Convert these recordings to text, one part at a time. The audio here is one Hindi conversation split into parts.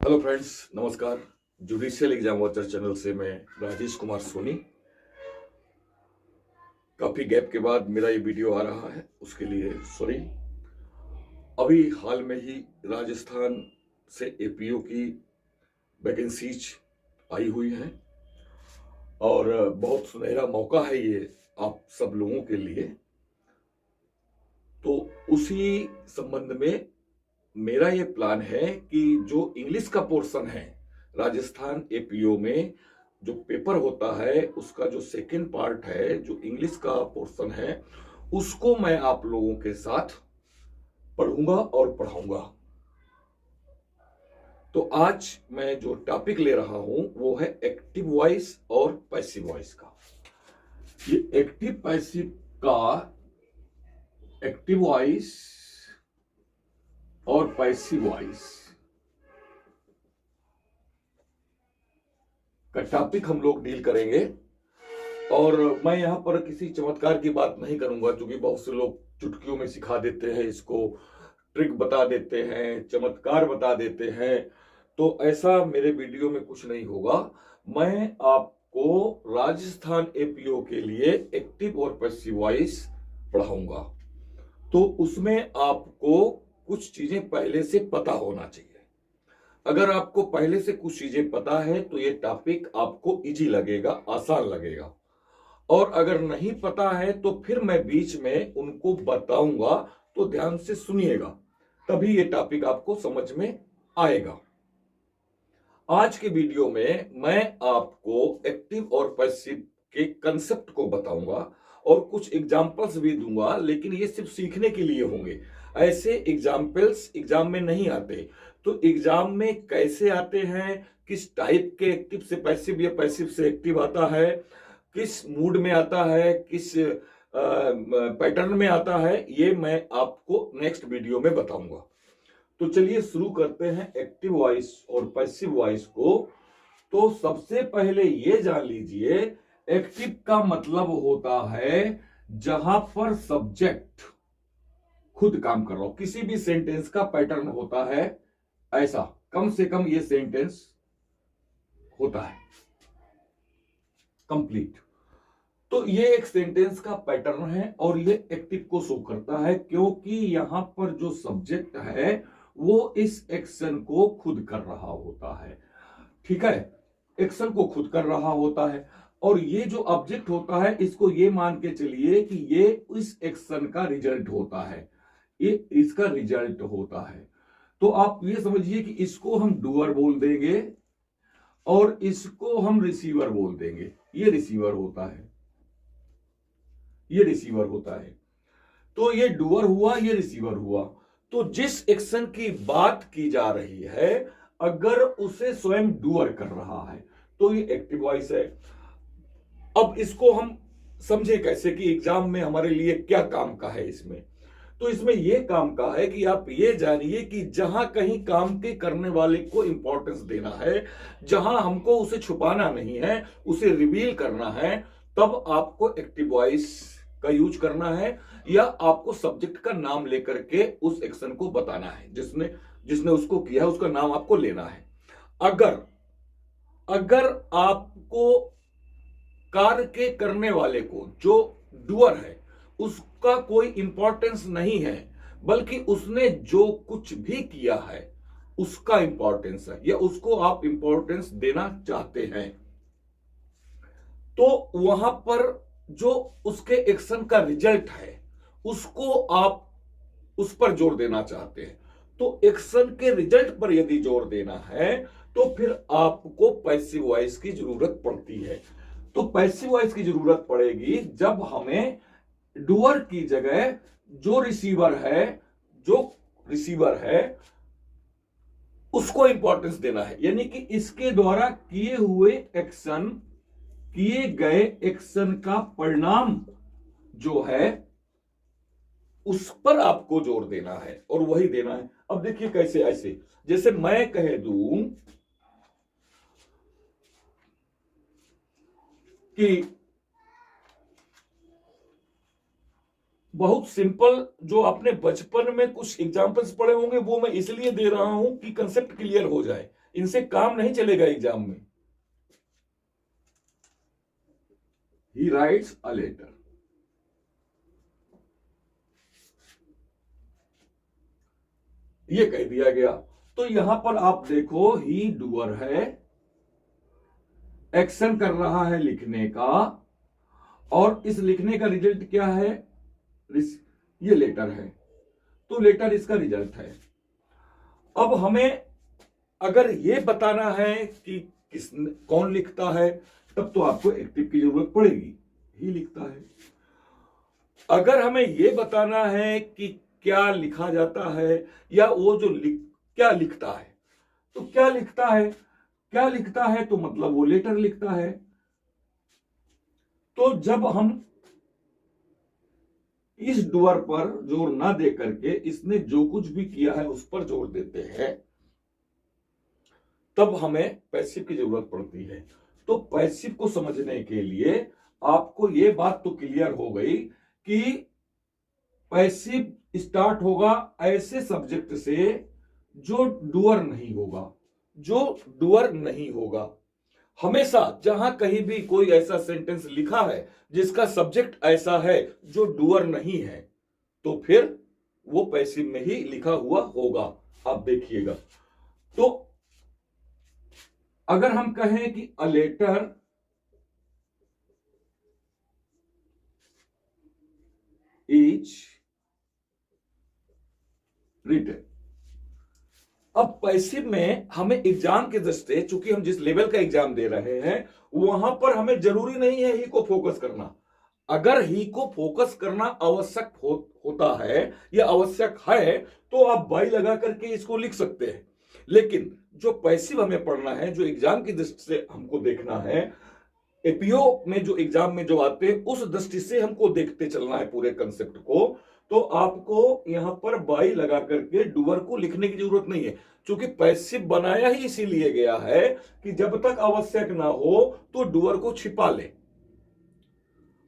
हेलो फ्रेंड्स, नमस्कार। जुडिशियल एग्जाम वॉचर चैनल से मैं राजेश कुमार सोनी। काफी गैप के बाद मेरा ये वीडियो आ रहा है, उसके लिए सॉरी। अभी हाल में ही राजस्थान से एपीओ की वैकेंसीज आई हुई हैं और बहुत सुनहरा मौका है ये आप सब लोगों के लिए। तो उसी संबंध में मेरा ये प्लान है कि जो इंग्लिश का पोर्शन है राजस्थान एपीओ में, जो पेपर होता है उसका जो सेकंड पार्ट है, जो इंग्लिश का पोर्शन है, उसको मैं आप लोगों के साथ पढ़ूंगा और पढ़ाऊंगा। तो आज मैं जो टॉपिक ले रहा हूं वो है एक्टिव वॉइस और पैसिव वॉइस का। ये एक्टिव पैसिव का, एक्टिव वॉइस और पैसिव वॉइस का टॉपिक हम लोग डील करेंगे। और मैं यहां पर किसी चमत्कार की बात नहीं करूंगा, क्योंकि बहुत से लोग चुटकियों में सिखा देते हैं, इसको ट्रिक बता देते हैं, चमत्कार बता देते हैं। तो ऐसा मेरे वीडियो में कुछ नहीं होगा। मैं आपको राजस्थान एपीओ के लिए एक्टिव और पैसिव वॉइस पढ़ाऊंगा। तो उसमें आपको कुछ चीजें पहले से पता होना चाहिए। अगर आपको पहले से कुछ चीजें पता है तो ये टॉपिक आपको इजी लगेगा, आसान लगेगा। और अगर नहीं पता है तो फिर मैं बीच में उनको बताऊंगा, तो ध्यान से सुनिएगा, तभी ये टॉपिक आपको समझ में आएगा। आज के वीडियो में मैं आपको एक्टिव और पैसिव के कंसेप्ट को बताऊंगा और कुछ एग्जाम्पल्स भी दूंगा, लेकिन ये सिर्फ सीखने के लिए होंगे। ऐसे एग्जाम्पल्स एग्जाम में नहीं आते। तो एग्जाम में कैसे आते हैं, किस टाइप के एक्टिव से पैसिव या पैसिव से एक्टिव आता है, किस मूड में आता है, किस पैटर्न में आता है, ये मैं आपको नेक्स्ट वीडियो में बताऊंगा। तो चलिए शुरू करते हैं एक्टिव वॉइस और पैसिव वॉइस को। तो सबसे पहले ये जान लीजिए, एक्टिव का मतलब होता है जहां पर सब्जेक्ट खुद काम कर रहा हो। किसी भी सेंटेंस का पैटर्न होता है ऐसा, कम से कम ये सेंटेंस होता है कंप्लीट। तो ये एक सेंटेंस का पैटर्न है और ये एक्टिव को शो करता है, क्योंकि यहां पर जो सब्जेक्ट है वो इस एक्शन को खुद कर रहा होता है। ठीक है, एक्शन को खुद कर रहा होता है। और ये जो ऑब्जेक्ट होता है, इसको ये मान के चलिए कि ये इस एक्शन का रिजल्ट होता है, ये इसका रिजल्ट होता है। तो आप ये समझिए कि इसको हम डूअर बोल देंगे और इसको हम रिसीवर बोल देंगे। ये रिसीवर होता है, ये रिसीवर होता है। तो ये डूअर हुआ, ये रिसीवर हुआ। तो जिस एक्शन की बात की जा रही है, अगर उसे स्वयं डूअर कर रहा है तो ये एक्टिव वॉइस है। अब इसको हम समझे कैसे कि एग्जाम में हमारे लिए क्या काम का है इसमें। तो इसमें यह काम का है कि आप ये जानिए कि जहां कहीं काम के करने वाले को इंपॉर्टेंस देना है, जहां हमको उसे छुपाना नहीं है, उसे रिवील करना है, तब आपको एक्टिव वॉइस का यूज करना है, या आपको सब्जेक्ट का नाम लेकर के उस एक्शन को बताना है। जिसने जिसने उसको किया है उसका नाम आपको लेना है। अगर अगर आपको कार्य के करने वाले को, जो डूअर है, उसका कोई इंपॉर्टेंस नहीं है, बल्कि उसने जो कुछ भी किया है उसका इंपॉर्टेंस है, या उसको आप इंपॉर्टेंस देना चाहते हैं, तो वहां पर जो उसके एक्शन का रिजल्ट है उसको आप उस पर जोर देना चाहते हैं। तो एक्शन के रिजल्ट पर यदि जोर देना है तो फिर आपको पैसिव वॉइस की जरूरत पड़ती है। तो पैसिव वॉइस की जरूरत पड़ेगी जब हमें डूअर की जगह जो रिसीवर है उसको इंपॉर्टेंस देना है, यानी कि इसके द्वारा किए गए एक्शन का परिणाम जो है उस पर आपको जोर देना है, और वही देना है। अब देखिए कैसे, ऐसे जैसे मैं कह दूं कि बहुत सिंपल, जो आपने बचपन में कुछ एग्जांपल्स पढ़े होंगे वो मैं इसलिए दे रहा हूं कि कंसेप्ट क्लियर हो जाए। इनसे काम नहीं चलेगा एग्जाम में। ही राइट्स अ लेटर, ये कह दिया गया। तो यहां पर आप देखो, ही डूअर है, एक्शन कर रहा है लिखने का, और इस लिखने का रिजल्ट क्या है, ये लेटर है, तो लेटर इसका रिजल्ट है। अब हमें अगर ये बताना है कि कौन लिखता है, तब तो आपको एक्टिव की जरूरत पड़ेगी, ही लिखता है। अगर हमें ये बताना है कि क्या लिखा जाता है, या वो जो क्या लिखता है, तो क्या लिखता है, क्या लिखता है तो मतलब वो लेटर लिखता है। तो जब हम इस डूअर पर जोर ना दे करके इसने जो कुछ भी किया है उस पर जोर देते हैं, तब हमें पैसिव की जरूरत पड़ती है। तो पैसिव को समझने के लिए आपको यह बात तो क्लियर हो गई कि पैसिव स्टार्ट होगा ऐसे सब्जेक्ट से जो डूअर नहीं होगा, जो डूअर नहीं होगा। हमेशा जहां कहीं भी कोई ऐसा सेंटेंस लिखा है जिसका सब्जेक्ट ऐसा है जो डूअर नहीं है, तो फिर वो पैसिव में ही लिखा हुआ होगा। आप देखिएगा, तो अगर हम कहें कि अ लेटर इज रिटन, अब पैसिव में हमें एग्जाम के दृष्टि, चूंकि हम जिस लेवल का एग्जाम दे रहे हैं वहां पर हमें जरूरी नहीं है ही को फोकस करना। अगर ही को फोकस करना आवश्यक होता है या आवश्यक है, तो आप बाई लगा करके इसको लिख सकते हैं। लेकिन जो पैसिव हमें पढ़ना है, जो एग्जाम की दृष्टि से हमको देखना है, एपीओ में जो एग्जाम में जो आते हैं उस दृष्टि से हमको देखते चलना है पूरे कंसेप्ट को, तो आपको यहां पर बाई लगा करके डूअर को लिखने की जरूरत नहीं है। क्योंकि पैसिव बनाया ही इसीलिए गया है कि जब तक आवश्यक ना हो तो डूअर को छिपा ले।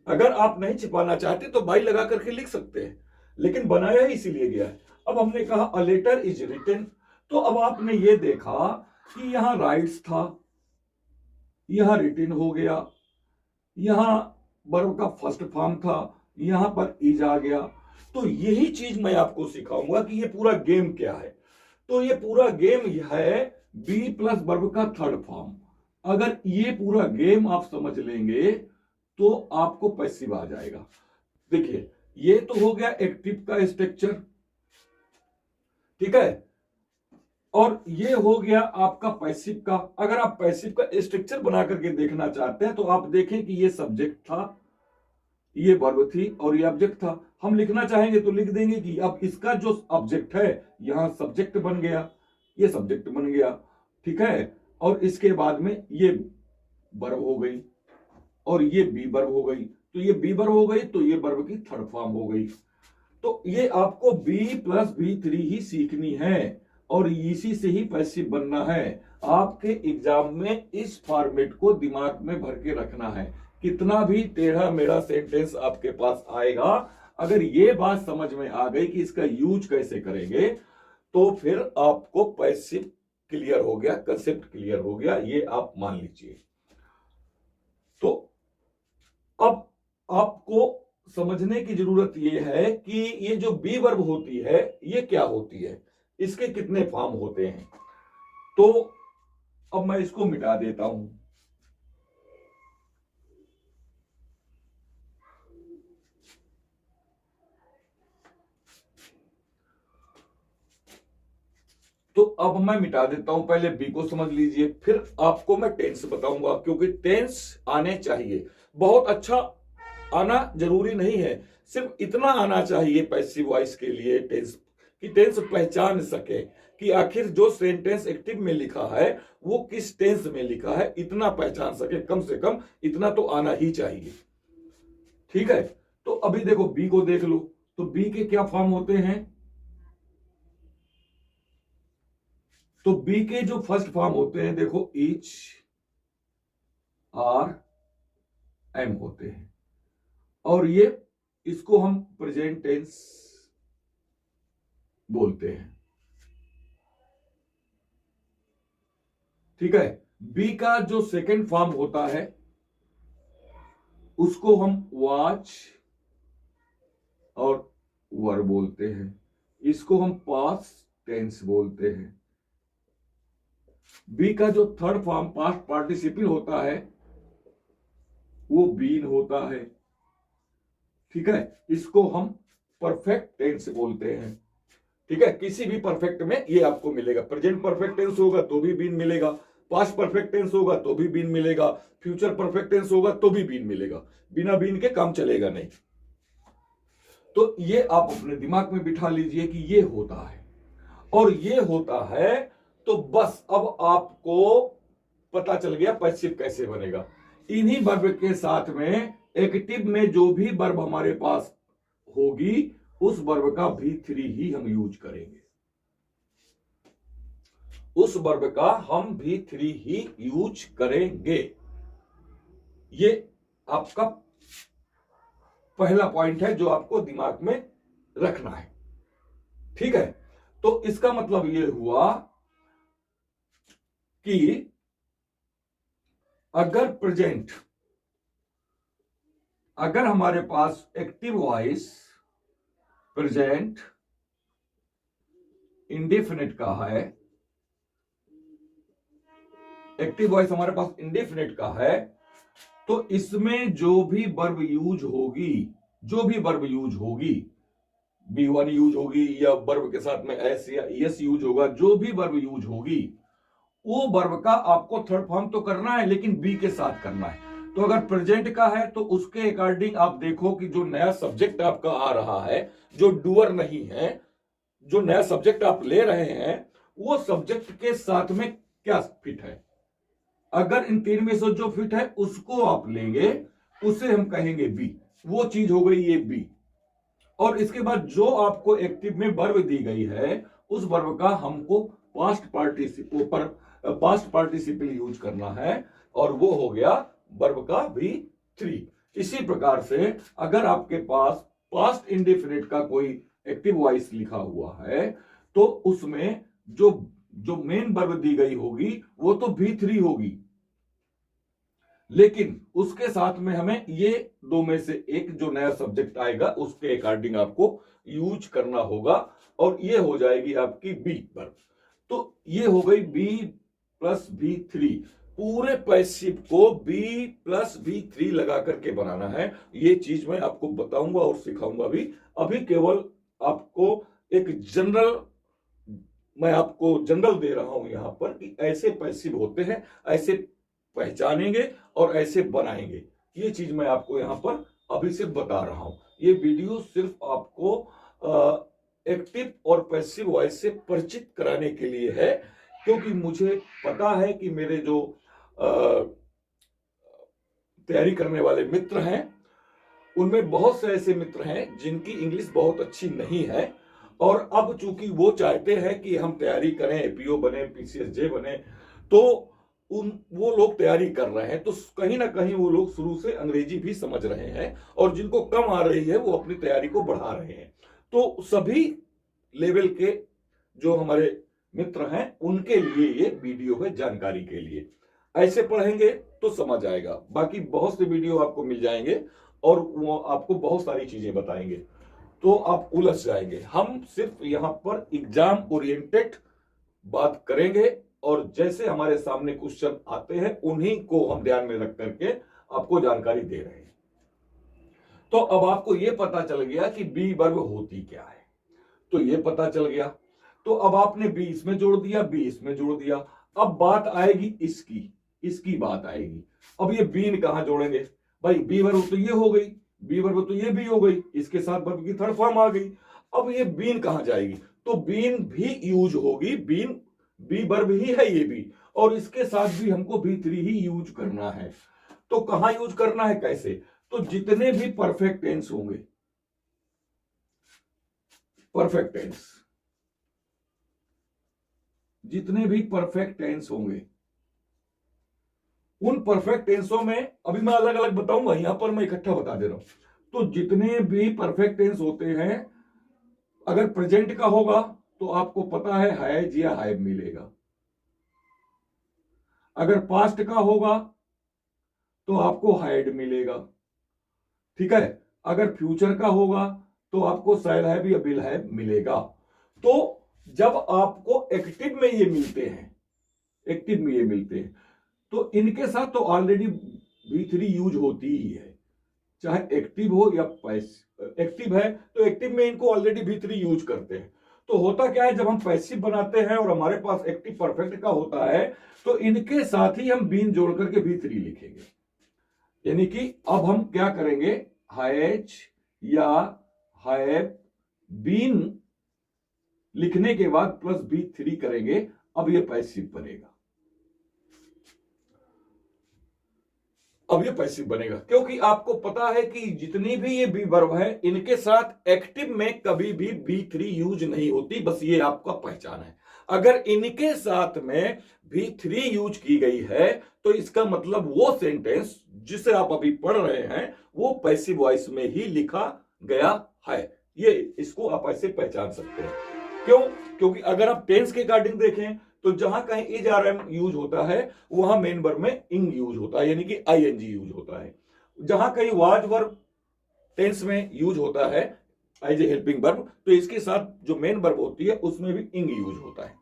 अगर आप नहीं छिपाना चाहते तो बाई लगा करके लिख सकते हैं, लेकिन बनाया ही इसीलिए गया है। अब हमने कहा अ लेटर इज रिटन, तो अब आपने ये देखा कि यहां राइट्स था, यहां रिटन हो गया, यहां वर्ब का फर्स्ट फॉर्म था, यहां पर इज आ गया। तो यही चीज मैं आपको सिखाऊंगा कि ये पूरा गेम क्या है। तो ये पूरा गेम है बी प्लस वर्ब का थर्ड फॉर्म। अगर ये पूरा गेम आप समझ लेंगे तो आपको पैसिव आ जाएगा। देखिए, ये तो हो गया एक्टिव का स्ट्रक्चर, ठीक है, और ये हो गया आपका पैसिव का। अगर आप पैसिव का स्ट्रक्चर बना करके देखना चाहते हैं तो आप देखें कि ये सब्जेक्ट था, ये वर्ब थी, और ये ऑब्जेक्ट था। हम लिखना चाहेंगे तो लिख देंगे कि अब इसका जो ऑब्जेक्ट है यहां सब्जेक्ट बन गया, ये सब्जेक्ट बन गया, ठीक है, और इसके बाद में ये वर्ब हो गई और ये बी वर्ब हो गई। तो ये बी वर्ब हो गई तो ये वर्ब की थर्ड फॉर्म हो गई। तो ये आपको बी प्लस बी थ्री ही सीखनी है और इसी से ही पैसिव बनना है। आपके एग्जाम में इस फॉर्मेट को दिमाग में भर के रखना है। कितना भी टेढ़ा मेढ़ा सेंटेंस आपके पास आएगा, अगर ये बात समझ में आ गई कि इसका यूज कैसे करेंगे, तो फिर आपको पैसिव क्लियर हो गया, कंसेप्ट क्लियर हो गया, ये आप मान लीजिए। तो अब आपको समझने की जरूरत यह है कि ये जो बी वर्ब होती है ये क्या होती है, इसके कितने फॉर्म होते हैं। तो अब मैं इसको मिटा देता हूं। तो अब मैं मिटा देता हूं, पहले बी को समझ लीजिए, फिर आपको मैं टेंस बताऊंगा, क्योंकि टेंस आने चाहिए। बहुत अच्छा आना जरूरी नहीं है, सिर्फ इतना आना चाहिए पैसिव वॉइस के लिए टेंस, कि टेंस पहचान सके कि आखिर जो सेंटेंस एक्टिव में लिखा है वो किस टेंस में लिखा है, इतना पहचान सके, कम से कम इतना तो आना ही चाहिए, ठीक है। तो अभी देखो बी को देख लो, तो बी के क्या फॉर्म होते हैं। तो बी के जो फर्स्ट फॉर्म होते हैं, देखो इच, आर, एम होते हैं, और ये इसको हम प्रेजेंट टेंस बोलते हैं। ठीक है। बी का जो सेकंड फॉर्म होता है उसको हम वॉच और वर बोलते हैं, इसको हम पास्ट टेंस बोलते हैं। बी का जो थर्ड फॉर्म पास्ट पार्टिसिपल होता है वो बीन होता है, ठीक है। इसको हम परफेक्ट टेंस बोलते हैं, ठीक है। किसी भी परफेक्ट में ये आपको मिलेगा। प्रेजेंट परफेक्ट टेंस होगा तो भी बीन मिलेगा, पास्ट परफेक्ट टेंस होगा तो भी बीन मिलेगा, फ्यूचर परफेक्ट टेंस होगा तो भी बीन मिलेगा। बिना बीन के काम चलेगा नहीं। तो ये आप अपने दिमाग में बिठा लीजिए कि ये होता है और ये होता है। तो बस अब आपको पता चल गया पैसिव कैसे बनेगा। इन्हीं वर्ब के साथ में एक्टिव में जो भी वर्ब हमारे पास होगी उस वर्ब का V3 ही हम यूज करेंगे, उस वर्ब का हम V3 ही यूज करेंगे। ये आपका पहला पॉइंट है जो आपको दिमाग में रखना है, ठीक है। तो इसका मतलब ये हुआ कि अगर हमारे पास एक्टिव वॉइस प्रेजेंट इंडेफिनिट का है, एक्टिव वॉइस हमारे पास इंडेफिनिट का है, तो इसमें जो भी वर्ब यूज होगी, B1 यूज होगी या वर्ब के साथ में एस या एस यूज होगा, जो भी वर्ब यूज होगी वो वर्ब का आपको थर्ड फॉर्म तो करना है लेकिन बी के साथ करना है। तो अगर प्रेजेंट का है तो उसके अकॉर्डिंग आप देखो कि जो नया सब्जेक्ट आपका आ रहा है, जो डूअर नहीं है, जो नया सब्जेक्ट आप ले रहे हैं वो सब्जेक्ट के साथ में क्या फिट है। अगर इन तीन में से जो फिट है उसको आप लेंगे, उसे हम कहेंगे बी। वो चीज हो गई ये बी। और इसके बाद जो आपको एक्टिव में वर्ब दी गई है उस वर्ब का हमको पास्ट पार्टिसिपल यूज करना है और वो हो गया वर्ब का V3। इसी प्रकार से अगर आपके पास पास्ट इंडेफिनिट का कोई एक्टिव वॉइस लिखा हुआ है तो उसमें जो मेन वर्ब दी गई होगी वो तो V3 होगी, लेकिन उसके साथ में हमें ये दो में से एक जो नया सब्जेक्ट आएगा उसके अकॉर्डिंग आपको यूज करना होगा और ये हो जाएगी आपकी बी वर्ब। तो ये हो गई B प्लस V3। पूरे पैसिव को B प्लस V3 लगा करके बनाना है। ये चीज मैं आपको बताऊंगा और सिखाऊंगा भी। अभी केवल आपको एक मैं आपको जनरल दे रहा हूं यहां पर कि ऐसे पैसिव होते हैं, ऐसे पहचानेंगे और ऐसे बनाएंगे। ये चीज मैं आपको यहां पर अभी से बता रहा हूं। ये वीडियो सिर्फ आपको एक्टिव और पैसिव वॉइस से परिचित कराने के लिए है, क्योंकि मुझे पता है कि मेरे जो तैयारी करने वाले मित्र हैं उनमें बहुत से ऐसे मित्र हैं जिनकी इंग्लिश बहुत अच्छी नहीं है और अब चूंकि वो चाहते हैं कि हम तैयारी करें, एपीओ बने, PCSJ बने, तो वो लोग तैयारी कर रहे हैं। तो कहीं ना कहीं वो लोग शुरू से अंग्रेजी भी समझ रहे हैं और जिनको कम आ रही है वो अपनी तैयारी को बढ़ा रहे हैं। तो सभी लेवल के जो हमारे मित्र हैं उनके लिए ये वीडियो है, जानकारी के लिए। ऐसे पढ़ेंगे तो समझ आएगा। बाकी बहुत से वीडियो आपको मिल जाएंगे और वो आपको बहुत सारी चीजें बताएंगे, तो आप उलझ जाएंगे। हम सिर्फ यहां पर एग्जाम ओरिएंटेड बात करेंगे और जैसे हमारे सामने क्वेश्चन आते हैं उन्हीं को हम ध्यान में रख करके आपको जानकारी दे रहे हैं। तो अब आपको यह पता चल गया कि बी वर्ब होती क्या है, तो यह पता चल गया। तो अब आपने बी इसमें जोड़ दिया, बी इसमें जोड़ दिया। अब बात आएगी इसकी बात आएगी। अब ये बीन कहां जोड़ेंगे भाई? बी वर्ब तो ये हो गई, बी वर्ब तो ये भी हो गई, इसके साथ वर्ब की थर्ड फॉर्म आ गई। अब ये बीन कहां जाएगी? तो बीन भी यूज होगी। बीन बी वर्ब ही है ये भी, और इसके साथ भी हमको V3 ही यूज करना है। तो कहां यूज करना है, कैसे? तो जितने भी परफेक्ट टेंस होंगे, परफेक्ट टेंस, जितने भी परफेक्ट टेंस होंगे उन परफेक्ट टेंसों में अभी मैं अलग अलग बताऊंगा, यहां पर मैं इकट्ठा बता दे रहा हूं। तो जितने भी परफेक्ट टेंस होते हैं, अगर प्रेजेंट का होगा तो आपको पता है हैज या हैव मिलेगा। अगर पास्ट का होगा तो आपको हैड मिलेगा, ठीक है। अगर फ्यूचर का होगा तो आपको शैल हैव या विल हैव मिलेगा। तो जब आपको एक्टिव में ये मिलते हैं, एक्टिव में ये मिलते हैं, तो इनके साथ तो ऑलरेडी V3 यूज होती ही है, चाहे एक्टिव हो या पैसिव। एक्टिव है तो एक्टिव में इनको ऑलरेडी V3 यूज करते हैं। तो होता क्या है, जब हम पैसिव बनाते हैं और हमारे पास एक्टिव परफेक्ट का होता है, तो इनके साथ ही हम बीन जोड़ करके V3 लिखेंगे। यानी कि अब हम क्या करेंगे, हैज या हैव बीन लिखने के बाद प्लस V3 करेंगे, अब ये पैसिव बनेगा। अब ये पैसिव बनेगा क्योंकि आपको पता है कि जितनी भी ये बी वर्ब है, इनके साथ एक्टिव में कभी भी V3 यूज नहीं होती, बस ये आपका पहचान है। अगर इनके साथ में V3 यूज की गई है तो इसका मतलब वो सेंटेंस जिसे आप अभी पढ़ रहे हैं वो पैसिव वॉइस में ही लिखा गया है। ये इसको आप ऐसे पहचान सकते हैं। क्यों? क्योंकि अगर आप टेंस के अकॉर्डिंग देखें तो जहां कहीं इज आर एम यूज होता है वहां मेन वर्ब में इंग यूज होता है, यानी कि आईएनजी यूज होता है। जहां कहीं वाज वर्ब टेंस में यूज होता है एज ए हेल्पिंग वर्ब, तो इसके साथ जो मेन वर्ब होती है उसमें भी इंग यूज होता है।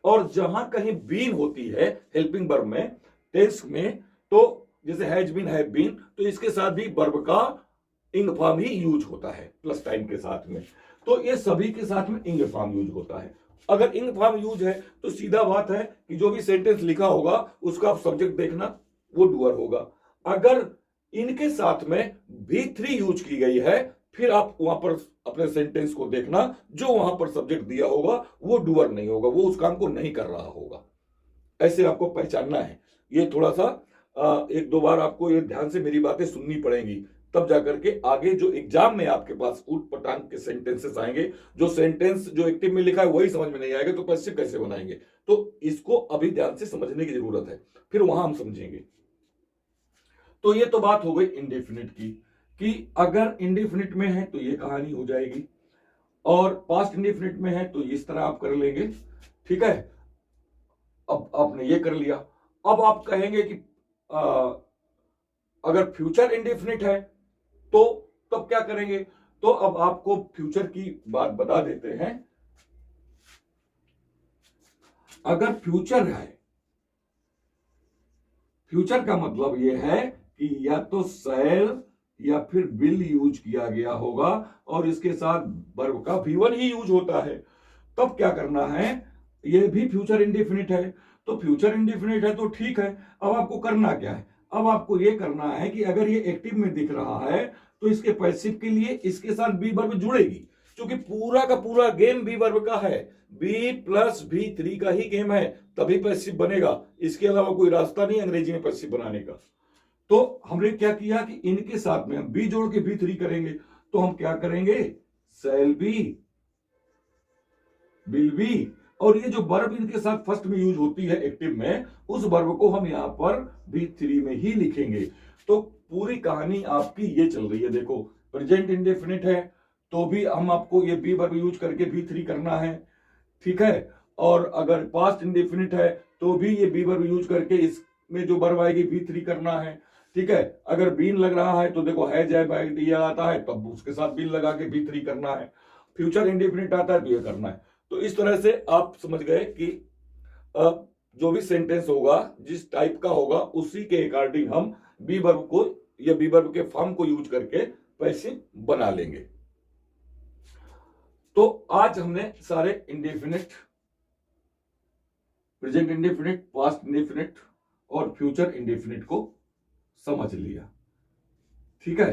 और जहां कहीं बीन होती है हेल्पिंग वर्ब में टेंस में, तो जैसे हैज बीन, हैव बीन, तो इसके साथ भी वर्ब का इंग फॉर्म ही यूज होता है प्लस टाइम के साथ में। तो ये सभी के साथ में इंग फॉर्म यूज होता है। अगर इंग फॉर्म यूज है तो सीधा बात है कि जो भी सेंटेंस लिखा होगा उसका आप सब्जेक्ट देखना, वो डूअर होगा। अगर इनके साथ में V3 यूज की गई है, फिर आप वहां पर अपने सेंटेंस को देखना, जो वहां पर सब्जेक्ट दिया होगा वो डूअर नहीं होगा, वो उस काम को नहीं कर रहा होगा। ऐसे आपको पहचानना है। ये थोड़ा सा एक दो बार आपको ये ध्यान से मेरी बातें सुननी पड़ेंगी, तब जाकर के आगे जो एग्जाम में आपके पास ऊट पटांग के सेंटेंसेस आएंगे। जो सेंटेंस जो एक्टिव में लिखा है वही समझ में नहीं आएगा तो पैसिव कैसे बनाएंगे। तो इसको अभी ध्यान से समझने की जरूरत है, फिर वहां हम समझेंगे। तो ये तो बात हो गई इंडेफिनिट की, कि अगर इंडेफिनिट में है तो ये कहानी हो जाएगी, और पास्ट इंडेफिनिट में है तो इस तरह आप कर लेंगे, ठीक है। अब आपने ये कर लिया। अब आप कहेंगे कि अगर फ्यूचर इंडेफिनिट है तो तब क्या करेंगे। तो अब आपको फ्यूचर की बात बता देते हैं। अगर फ्यूचर है, फ्यूचर का मतलब यह है कि या तो शैल या फिर विल यूज किया गया होगा और इसके साथ वर्ब का V1 ही यूज होता है। तब क्या करना है, यह भी फ्यूचर इंडेफिनिट है, तो फ्यूचर इंडेफिनिट है तो ठीक है। अब आपको करना क्या है, अब आपको यह करना है कि अगर ये एक्टिव में दिख रहा है तो इसके पैसिव के लिए इसके साथ बी वर्ब जुड़ेगी, क्योंकि पूरा का पूरा गेम बी वर्ब का है, बी प्लस V3 का ही गेम है, तभी पैसिव बनेगा। इसके अलावा कोई रास्ता नहीं अंग्रेजी में पैसिव बनाने का। तो हमने क्या किया कि इनके साथ में हम बी जोड़ के V3 करेंगे, तो हम क्या करेंगे, शैल बी, विल बी, और ये जो वर्ब इनके साथ फर्स्ट में यूज होती है एक्टिव में, उस वर्ब को हम यहां पर V3 में ही लिखेंगे। तो पूरी कहानी आपकी ये चल रही है। देखो, प्रेजेंट इंडेफिनिट है तो भी हम आपको ये बी वर्ब यूज करके V3 करना है, ठीक है। और अगर पास्ट इंडेफिनिट है तो भी ये बी वर्ब यूज करके इसमें जो वर्ब आएगी V3 करना है, ठीक है। अगर बीन लग रहा है तो देखो हैज हैव आइडिया आता है, तब उसके साथ बीन लगा के V3 करना है। फ्यूचर इंडेफिनिट आता है तो ये करना है। तो इस तरह से आप समझ गए कि जो भी सेंटेंस होगा जिस टाइप का होगा उसी के अकॉर्डिंग हम बी वर्ब को या बी वर्ब के फॉर्म को यूज करके पैसिव बना लेंगे। तो आज हमने सारे indefinite, present indefinite, past indefinite और फ्यूचर इंडेफिनिट को समझ लिया, ठीक है।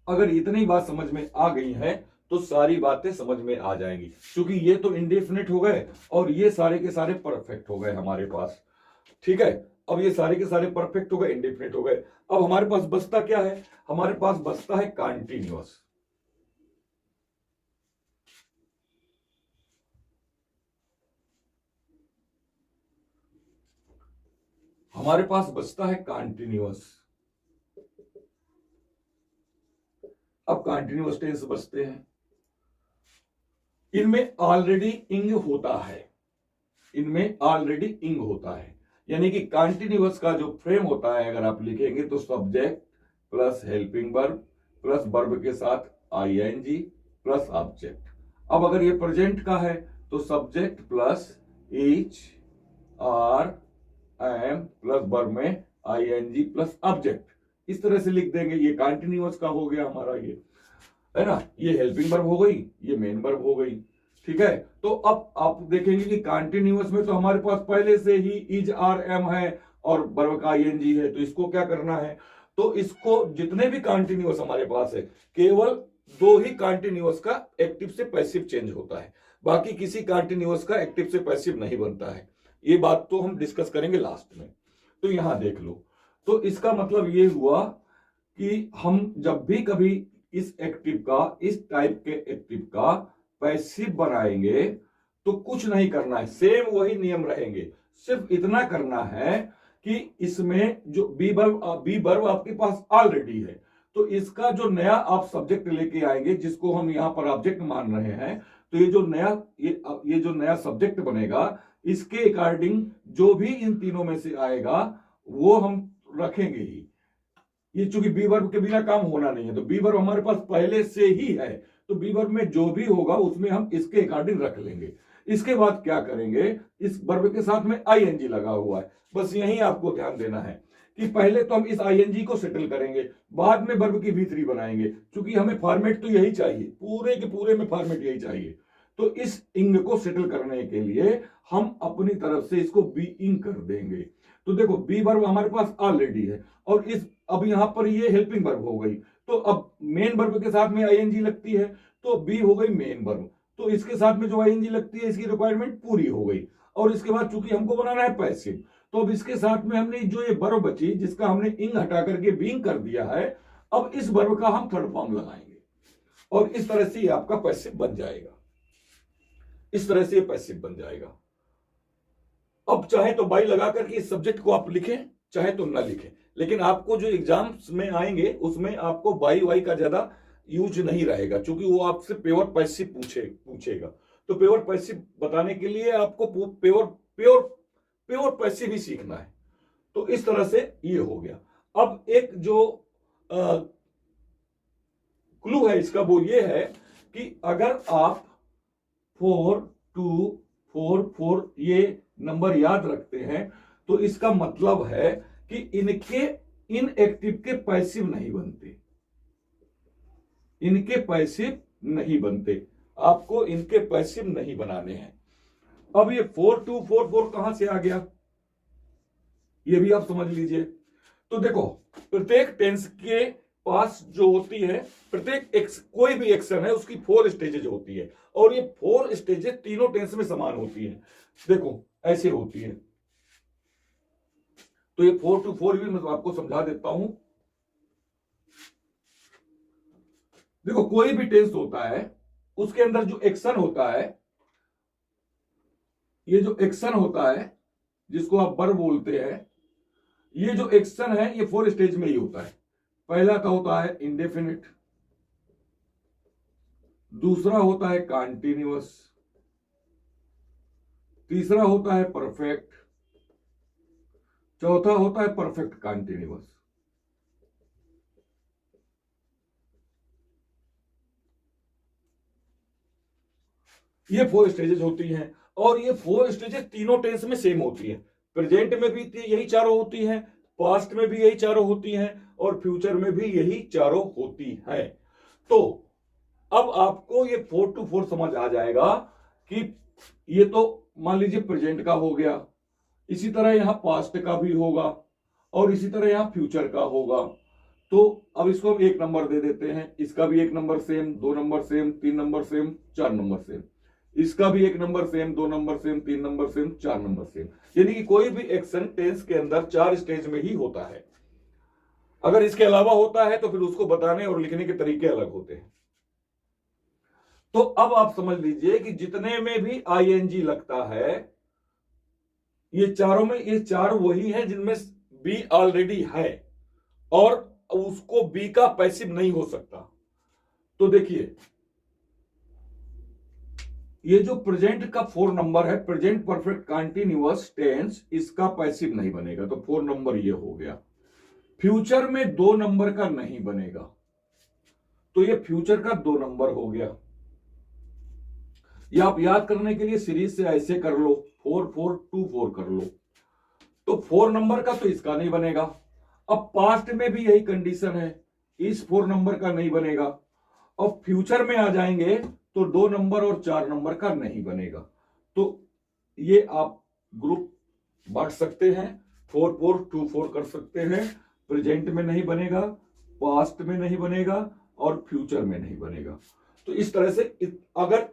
अगर इतनी बात समझ में आ गई है तो सारी बातें समझ में आ जाएंगी, क्योंकि ये तो इंडेफिनिट हो गए और ये सारे के सारे परफेक्ट हो गए हमारे पास, ठीक है। अब ये सारे के सारे परफेक्ट हो गए, इंडेफिनिट हो गए। अब हमारे पास बचता क्या है, हमारे पास बचता है कॉन्टिन्यूअस। हमारे पास बचता है कॉन्टिन्यूअस। अब कॉन्टिन्यूअस टेंस बचते हैं, इनमें ऑलरेडी इंग होता है, इनमें ऑलरेडी इंग होता है। यानी कि कंटिन्यूअस का जो फ्रेम होता है अगर आप लिखेंगे तो subject plus helping verb plus verb के साथ आईएनजी प्लस ऑब्जेक्ट। अब अगर ये प्रेजेंट का है तो subject plus is are am plus verb में आईएनजी प्लस ऑब्जेक्ट, इस तरह से लिख देंगे। ये कंटिन्यूअस का हो गया हमारा, ये है ना, ये हेल्पिंग वर्ब हो गई, ये मेन वर्ब हो गई। ठीक है, तो अब आप देखेंगे कि कंटिन्यूअस में तो हमारे पास पहले से ही इज आर एम है और वर्ब का आईएनजी है, तो इसको क्या करना है, तो इसको जितने भी कंटिन्यूअस हमारे पास है केवल दो ही कंटिन्यूअस का एक्टिव से पैसिव चेंज होता है, बाकी किसी कंटिन्यूअस का एक्टिव से पैसिव नहीं बनता है। ये बात तो हम डिस्कस करेंगे लास्ट में। तो यहां देख लो, तो इसका मतलब ये हुआ कि हम जब भी कभी इस एक्टिव का, इस टाइप के एक्टिव का पैसिव बनाएंगे तो कुछ नहीं करना है, सेम वही नियम रहेंगे। सिर्फ इतना करना है कि इसमें जो बी वर्ब आपके पास ऑलरेडी है, तो इसका जो नया आप सब्जेक्ट लेके आएंगे जिसको हम यहां पर ऑब्जेक्ट मान रहे हैं, तो ये जो नया सब्जेक्ट बनेगा इसके अकॉर्डिंग जो भी इन तीनों में से आएगा वो हम रखेंगे ही। ये चूंकि बी वर्ब के बिना काम होना नहीं है, तो बी वर्ब हमारे पास पहले से ही है, तो बी वर्ब में जो भी होगा उसमें हम इसके अकॉर्डिंग रख लेंगे। इसके बाद क्या करेंगे, इस वर्ब के साथ में आईएनजी लगा हुआ है, बस यही आपको ध्यान देना है कि पहले तो हम इस आईएनजी को सेटल करेंगे, बाद में वर्ब की V3 बनाएंगे। क्योंकि हमें फॉर्मेट तो यही चाहिए, पूरे के पूरे में फॉर्मेट यही चाहिए। तो इस इंग को सेटल करने के लिए हम अपनी तरफ से इसको बी इंग कर देंगे। तो देखो बी वर्ब हमारे पास ऑलरेडी है और इस अब यहां पर ये हेल्पिंग वर्ब हो गई, तो अब मेन वर्ब के साथ में आईएनजी लगती है तो बी हो गई मेन वर्ब, तो इसके साथ में जो आईएनजी लगती है इसकी रिक्वायरमेंट पूरी हो गई। और इसके बाद चूंकि हमको बनाना है पैसिव, तो अब इसके साथ में हमने जो ये वर्ब बची जिसका हमने इंग हटा करके बीइंग कर दिया है, अब इस वर्ब का हम थर्ड फॉर्म लगाएंगे और इस तरह से ये आपका पैसिव बन जाएगा। इस तरह से ये पैसिव बन जाएगा। अब चाहे तो बाई लगा करके इस सब्जेक्ट को आप लिखें, चाहे तो ना लिखें, लेकिन आपको जो एग्जाम्स में आएंगे उसमें आपको बाई वाई का ज्यादा यूज नहीं रहेगा, क्योंकि वो आपसे प्योर पैसिव पूछेगा। तो प्योर पैसिव बताने के लिए आपको प्योर प्योर प्योर पैसिव ही सीखना है। तो इस तरह से ये हो गया। अब एक जो क्लू है इसका वो ये है कि अगर आप 4 2 4 4 ये नंबर याद रखते हैं तो इसका मतलब है कि इनके इन एक्टिव के पैसिव नहीं बनते, इनके पैसिव नहीं बनते, आपको इनके पैसिव नहीं बनाने हैं। अब ये 4 2 4 4 कहां से आ गया ये भी आप समझ लीजिए। तो देखो प्रत्येक टेंस के पास जो होती है, प्रत्येक कोई भी एक्शन है उसकी 4 स्टेजेज होती है और ये 4 स्टेजेज तीनों टेंस में समान होती है। देखो ऐसे होती है, तो ये 4 to 4 भी मैं आपको समझा देता हूं। देखो कोई भी टेंस होता है उसके अंदर जो एक्शन होता है, ये जो एक्शन होता है जिसको आप वर्ब बोलते हैं, ये जो एक्शन है ये 4 स्टेज में ही होता है। पहला का होता है इंडेफिनिट, दूसरा होता है कॉन्टिन्यूअस, तीसरा होता है परफेक्ट, चौथा होता है परफेक्ट कॉन्टिन्यूअस। ये 4 स्टेजेस होती हैं और ये 4 स्टेजेस तीनों टेंस में सेम होती है। प्रेजेंट में भी यही चारों होती हैं, पास्ट में भी यही चारों होती हैं और फ्यूचर में भी यही चारों होती हैं। तो अब आपको ये 4 to 4 समझ आ जाएगा कि ये तो मान लीजिए प्रेजेंट का हो गया, इसी तरह यहां पास्ट का भी होगा और इसी तरह यहां फ्यूचर का होगा। तो अब इसको हम 1 नंबर दे देते हैं, इसका भी 1 number same, 2 number same, 3 number same, 4 number same, इसका भी 1 number same, 2 number same, 3 number same, 4 number same. यानी कि कोई भी एक्शन टेंस के अंदर 4 स्टेज में ही होता है। अगर इसके अलावा होता है तो फिर उसको बताने और लिखने के तरीके अलग होते हैं। तो अब आप समझ लीजिए कि जितने में भी आईएनजी लगता है ये चारों में, ये 4 वही हैं जिनमें बी ऑलरेडी है और उसको बी का पैसिव नहीं हो सकता। तो देखिए ये जो प्रेजेंट का 4 नंबर है, प्रेजेंट परफेक्ट कंटीन्यूअस टेंस, इसका पैसिव नहीं बनेगा, तो 4 नंबर ये हो गया। फ्यूचर में 2 नंबर का नहीं बनेगा, तो ये फ्यूचर का 2 नंबर हो गया। या आप याद करने के लिए सीरीज से ऐसे कर लो, 4 4 2 4 कर लो, तो 4 नंबर का तो इसका नहीं बनेगा। अब पास्ट में भी यही कंडीशन है, इस 4 नंबर का नहीं बनेगा। अब फ्यूचर में आ जाएंगे तो 2 नंबर और 4 नंबर का नहीं बनेगा। तो ये आप ग्रुप बांट सकते हैं, 4 4 2 4 कर सकते हैं। प्रेजेंट में नहीं बनेगा, पास्ट में नहीं बनेगा और फ्यूचर में नहीं बनेगा। तो इस तरह से अगर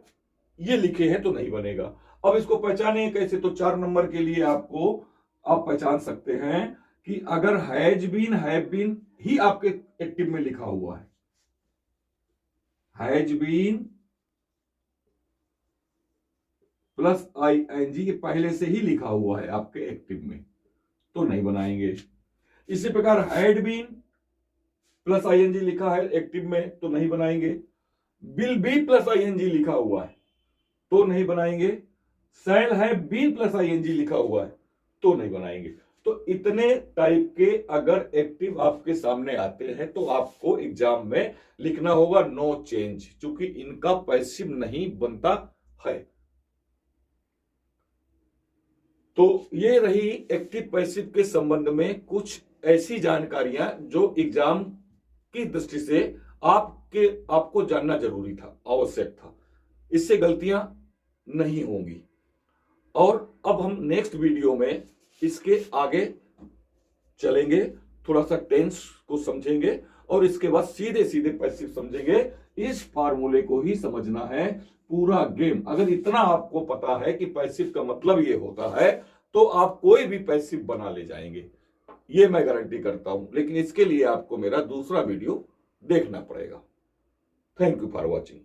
ये लिखे हैं तो नहीं बनेगा। अब इसको पहचाने कैसे, तो 4 नंबर के लिए आपको आप पहचान सकते हैं कि अगर हैज बीन हैव बीन ही आपके एक्टिव में लिखा हुआ है, हैज बीन प्लस ING पहले से ही लिखा हुआ है आपके एक्टिव में, तो नहीं बनाएंगे। इसी प्रकार हैड बीन प्लस ING लिखा है एक्टिव में, तो नहीं बनाएंगे। विल बी प्लस ING लिखा हुआ है तो नहीं बनाएंगे। Shall have been plus ING लिखा हुआ है तो नहीं बनाएंगे। तो इतने टाइप के अगर एक्टिव आपके सामने आते हैं तो आपको एग्जाम में लिखना होगा नो चेंज, क्योंकि इनका पैसिव नहीं बनता है। तो ये रही एक्टिव पैसिव के संबंध में कुछ ऐसी जानकारियां जो एग्जाम की दृष्टि से आपको जानना जरूरी था, आवश्यक था। इससे गलतियां नहीं होंगी। और अब हम नेक्स्ट वीडियो में इसके आगे चलेंगे, थोड़ा सा टेंस को समझेंगे और इसके बाद सीधे सीधे पैसिव समझेंगे। इस फार्मूले को ही समझना है पूरा गेम। अगर इतना आपको पता है कि पैसिव का मतलब ये होता है तो आप कोई भी पैसिव बना ले जाएंगे, ये मैं गारंटी करता हूं। लेकिन इसके लिए आपको मेरा दूसरा वीडियो देखना पड़ेगा। Thank you for watching.